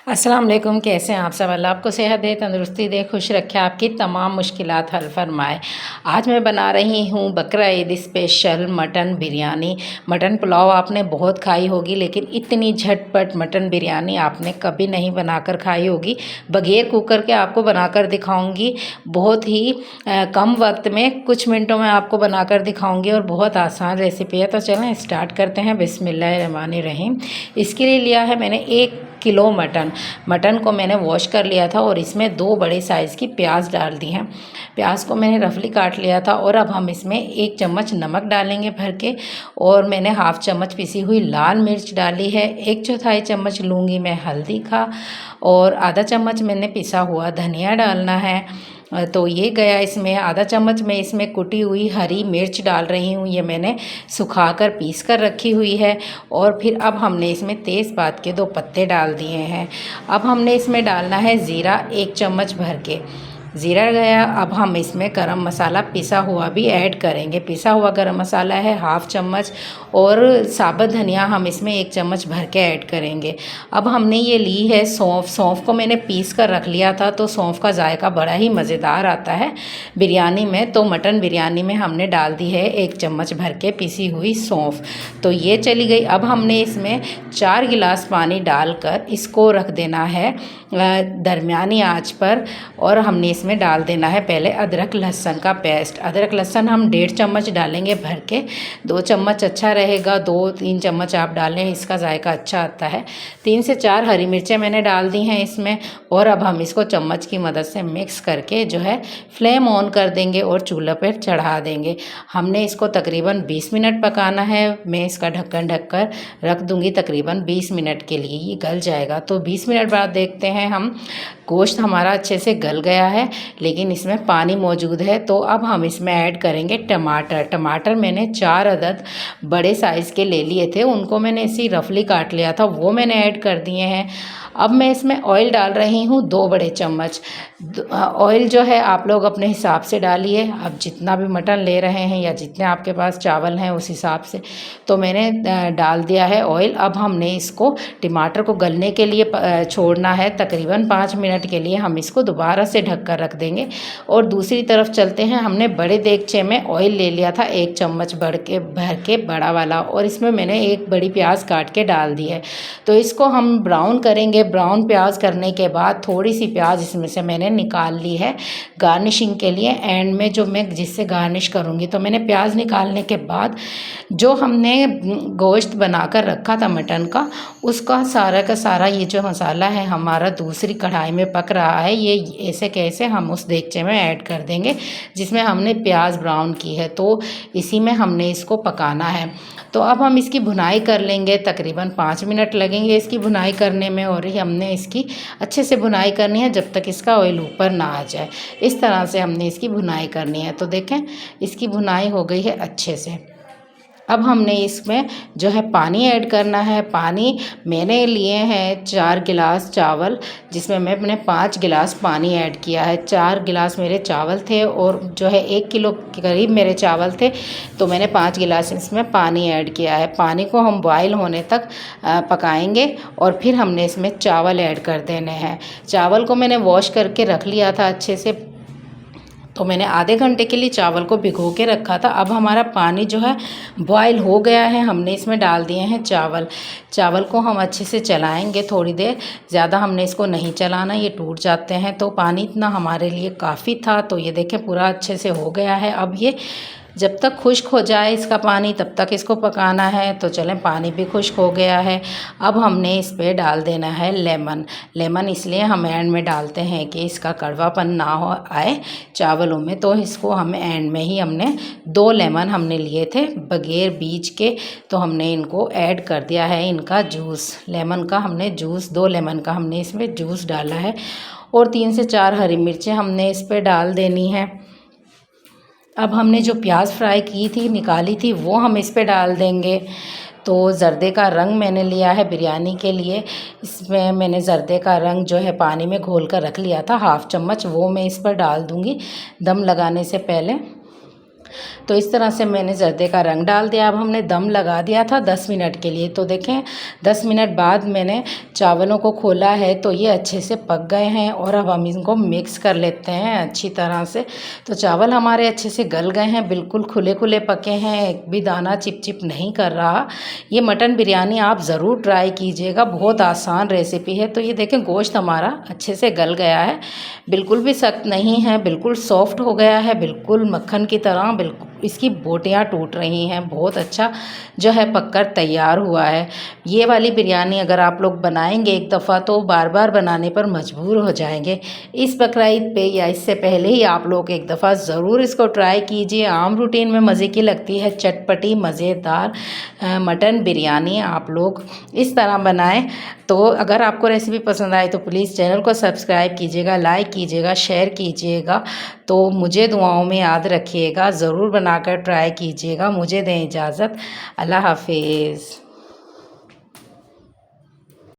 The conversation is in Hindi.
अस्सलाम वालेकुम। कैसे हैं आप सब? अल्लाह आपको सेहत दे, तंदुरुस्ती दे, खुश रखे, आपकी तमाम मुश्किलात हल फरमाए। आज मैं बना रही हूँ बकरा Eid special mutton biryani. Mutton pulao आपने बहुत खाई होगी, लेकिन इतनी झटपट मटन बिरयानी आपने कभी नहीं बनाकर खाई होगी। बगैर कुकर के आपको बनाकर दिखाऊंगी। बहुत ही कम वक्त में, कुछ मिनटों में आपको बनाकर दिखाऊंगी और बहुत आसान रेसिपी है। तो चलें स्टार्ट करते हैं। बिस्मिल्लाहिर्रहमानिर्रहीम। इसके लिए लिया है मैंने 1 किलो मटन को मैंने वॉश कर लिया था और इसमें 2 बड़े साइज़ की प्याज डाल दी हैं। प्याज को मैंने रफली काट लिया था और अब हम इसमें 1 चम्मच नमक डालेंगे भर के, और मैंने हाफ चम्मच पिसी हुई लाल मिर्च डाली है। 1/4 चम्मच लूँगी मैं हल्दी का, और आधा चम्मच मैंने पिसा हुआ धनिया डालना है। तो ये गया इसमें आधा चम्मच। मैं इसमें कुटी हुई हरी मिर्च डाल रही हूँ, ये मैंने सुखाकर पीस कर रखी हुई है। और फिर अब हमने इसमें तेज़पात के 2 पत्ते डाल दिए हैं। अब हमने इसमें डालना है ज़ीरा 1 चम्मच भर के। ज़ीरा गया। अब हम इसमें गरम मसाला पिसा हुआ भी ऐड करेंगे। पिसा हुआ गरम मसाला है हाफ चम्मच, और साबुत धनिया हम इसमें 1 चम्मच भर के ऐड करेंगे। अब हमने ये ली है सौंफ। सौंफ को मैंने पीस कर रख लिया था, तो सौंफ का जायका बड़ा ही मज़ेदार आता है बिरयानी में। तो मटन बिरयानी में हमने डाल दी है 1 चम्मच भर के पिसी हुई सौंफ। तो ये चली गई। अब हमने इसमें 4 गिलास पानी डालकर इसको रख देना है दरमियानी आंच पर, और हमने इसमें डाल देना है पहले अदरक लहसुन का पेस्ट। अदरक लहसुन हम 1.5 चम्मच डालेंगे भर के। 2 चम्मच अच्छा रहेगा, 2-3 चम्मच आप डालें, इसका जायका अच्छा आता है। 3 से 4 हरी मिर्चें मैंने डाल दी हैं इसमें। और अब हम इसको चम्मच की मदद से मिक्स करके जो है फ्लेम ऑन कर देंगे और चूल्हे पर चढ़ा देंगे। हमने इसको तकरीबन 20 मिनट पकाना है। मैं इसका ढक्कन ढककर रख दूँगी तकरीबन 20 मिनट के लिए, ये गल जाएगा। तो 20 मिनट बाद देखते हैं हम, गोश्त हमारा अच्छे से गल गया है, लेकिन इसमें पानी मौजूद है। तो अब हम इसमें ऐड करेंगे टमाटर। टमाटर मैंने 4 अदद बड़े साइज़ के ले लिए थे, उनको मैंने इसी रफली काट लिया था, वो मैंने ऐड कर दिए हैं। अब मैं इसमें ऑयल डाल रही हूँ 2 बड़े चम्मच। ऑयल जो है आप लोग अपने हिसाब से डालिए, आप जितना भी मटन ले रहे हैं या जितने आपके पास चावल हैं उस हिसाब से। तो मैंने डाल दिया है ऑयल। अब हमने इसको टमाटर को गलने के लिए छोड़ना है तकरीबन 5 मिनट के लिए। हम इसको दोबारा से ढक कर रख देंगे। और दूसरी तरफ चलते हैं। हमने बड़े देगचे में ऑयल ले लिया था 1 चम्मच भर के बड़ा वाला, और इसमें मैंने 1 बड़ी प्याज काट के डाल दी है। तो इसको हम ब्राउन करेंगे। ब्राउन प्याज करने के बाद थोड़ी सी प्याज इसमें से मैंने निकाल ली है गार्निशिंग के लिए। एंड में जो मैं जिससे गार्निश करूँगी, तो मैंने प्याज निकालने के बाद जो हमने गोश्त बनाकर रखा था मटन का, उसका सारा का सारा ये जो मसाला है हमारा दूसरी कढ़ाई में पक रहा है, ये ऐसे कैसे हम उस देगचे में ऐड कर देंगे जिसमें हमने प्याज ब्राउन की है। तो इसी में हमने इसको पकाना है। तो अब हम इसकी भुनाई कर लेंगे। तकरीबन 5 मिनट लगेंगे इसकी भुनाई करने में, और हमने इसकी अच्छे से भुनाई करनी है जब तक इसका ऑयल ऊपर ना आ जाए। इस तरह से हमने इसकी भुनाई करनी है। तो देखें इसकी भुनाई हो गई है अच्छे से। अब हमने इसमें जो है पानी ऐड करना है। पानी मैंने लिए हैं 4 गिलास चावल, जिसमें मैंने 5 गिलास पानी ऐड किया है। 4 गिलास मेरे चावल थे, और जो है 1 किलो के करीब मेरे चावल थे, तो मैंने 5 गिलास इसमें पानी ऐड किया है। पानी को हम बॉयल होने तक पकाएंगे, और फिर हमने इसमें चावल ऐड कर देने हैं। चावल को मैंने वॉश करके रख लिया था अच्छे से, तो मैंने आधे घंटे के लिए चावल को भिगो के रखा था। अब हमारा पानी जो है बॉयल हो गया है। हमने इसमें डाल दिए हैं चावल। चावल को हम अच्छे से चलाएंगे थोड़ी देर, ज़्यादा हमने इसको नहीं चलाना, ये टूट जाते हैं। तो पानी इतना हमारे लिए काफ़ी था। तो ये देखें पूरा अच्छे से हो गया है। अब ये जब तक खुश्क हो जाए इसका पानी, तब तक इसको पकाना है। तो चलें पानी भी खुश्क हो गया है। अब हमने इस पे डाल देना है लेमन। लेमन इसलिए हम एंड में डालते हैं कि इसका कड़वापन ना हो आए चावलों में। तो इसको हम एंड में ही हमने 2 लेमन हमने लिए थे बगैर बीज के, तो हमने इनको ऐड कर दिया है। इनका जूस, लेमन का हमने जूस, 2 लेमन का हमने इसमें जूस डाला है। और 3 से 4 हरी मिर्चें हमने इस पर डाल देनी है। अब हमने जो प्याज फ्राई की थी, निकाली थी, वो हम इस पे डाल देंगे। तो ज़र्दे का रंग मैंने लिया है बिरयानी के लिए। इसमें मैंने ज़र्दे का रंग जो है पानी में घोल कर रख लिया था हाफ चम्मच, वो मैं इस पर डाल दूँगी दम लगाने से पहले। तो इस तरह से मैंने ज़र्दे का रंग डाल दिया। अब हमने दम लगा दिया था 10 मिनट के लिए। तो देखें 10 मिनट बाद मैंने चावलों को खोला है तो ये अच्छे से पक गए हैं और अब हम इनको मिक्स कर लेते हैं अच्छी तरह से। तो चावल हमारे अच्छे से गल गए हैं, बिल्कुल खुले खुले पके हैं, एक भी दाना चिप चिप नहीं कर रहा। ये मटन बिरयानी आप ज़रूर ट्राई कीजिएगा, बहुत आसान रेसिपी है। तो ये देखें गोश्त हमारा अच्छे से गल गया है, बिल्कुल भी सख्त नहीं है, बिल्कुल सॉफ्ट हो गया है, बिल्कुल मक्खन की तरह। बिल्कुल इसकी बोटियां टूट रही हैं, बहुत अच्छा जो है पककर तैयार हुआ है। ये वाली बिरयानी अगर आप लोग बनाएंगे एक दफ़ा तो बार बार बनाने पर मजबूर हो जाएंगे। इस बकरा ईद पे या इससे पहले ही आप लोग एक दफ़ा ज़रूर इसको ट्राई कीजिए। आम रूटीन में मज़े की लगती है, चटपटी मज़ेदार मटन बिरयानी आप लोग इस तरह बनाएं। तो अगर आपको रेसिपी पसंद आए तो प्लीज़ चैनल को सब्सक्राइब कीजिएगा, लाइक कीजिएगा, शेयर कीजिएगा। तो मुझे दुआओं में याद रखिएगा, ज़रूर बनाकर ट्राई कीजिएगा। मुझे दें इजाज़त, अल्लाह हाफिज़।